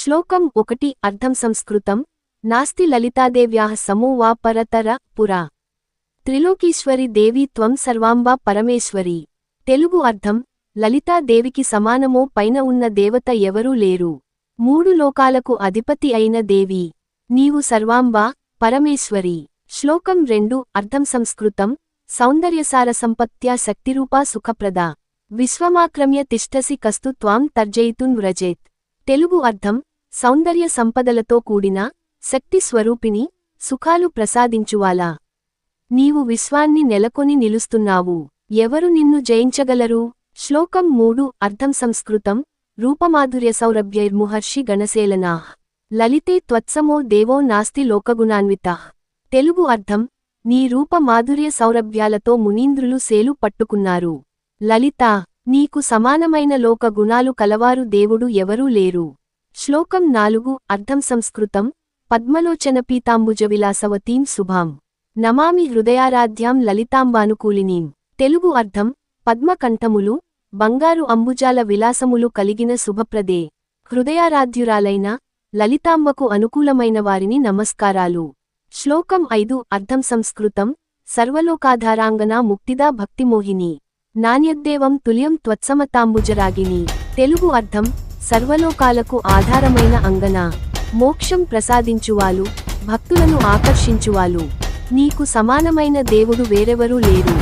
శ్లోకం 1 అర్థం సంస్కృతం నాస్తి లలితాదేవ్యాః సమో వా పరతర పురా త్రిలోకీశ్వరి దేవి త్వం సర్వాంబా పరమేశ్వరి తెలుగు అర్థం లలితాదేవికి సమానమో పైన ఉన్న దేవత ఎవరూ లేరు. మూడు లోకాలకు అధిపతి అయిన దేవి నీవు సర్వాంబా పరమేశ్వరి. శ్లోకం 2 అర్థం సంస్కృతం సౌందర్యసార సంపత్త్యా శక్తిరూపా సుఖప్రదా విశ్వమాక్రమ్య తిష్టసి కస్తు త్వాం తర్జయితున్ వ్రజేత్ తెలుగు అర్థం సౌందర్య సంపదలతో కూడిన శక్తి స్వరూపిణి సుఖాలు ప్రసాదించువాలా నీవు విశ్వాన్ని నెలకొని నిలుస్తున్నావు, ఎవరు నిన్ను జయించగలరు. శ్లోకం 3 అర్థం సంస్కృతం రూపమాధుర్య సౌరభ్యైర్ముహర్షి గణసేలనాః లలితే త్వత్సమో దేవో నాస్తి లోకగుణాన్వితాః తెలుగు అర్థం నీ రూప మాధుర్య సౌరభ్యాలతో మునీంద్రులు సేలు పట్టుకున్నారు. లలితా నీకు సమానమైన లోక గుణాలు కలవారు దేవుడు ఎవరూ లేరు. శ్లోకం 4 అర్థం సంస్కృతం పద్మలోచన పీతాంబుజవిలాసవతీం శుభాం నమామి హృదయారాధ్యాం లలితాంబానుకూలినీం తెలుగు అర్థం పద్మకంఠములు బంగారు అంబుజాల విలాసములు కలిగిన శుభప్రదే హృదయారాధ్యురాలైన లలితాంబకు అనుకూలమైన వారిని నమస్కారాలు. శ్లోకం 5 అర్థం సంస్కృతం సర్వలోకాధారాంగనా ముక్తిదా భక్తిమోహిని నాణ్యద్దేవం తుల్యం త్వత్సమతాంబుజరాగిని తెలుగు అర్థం సర్వలోకాలకు ఆధారమైన అంగనా మోక్షం ప్రసాదించువాలు భక్తులను ఆకర్షించువాలు నీకు సమానమైన దేవుడు వేరెవరూ లేరు.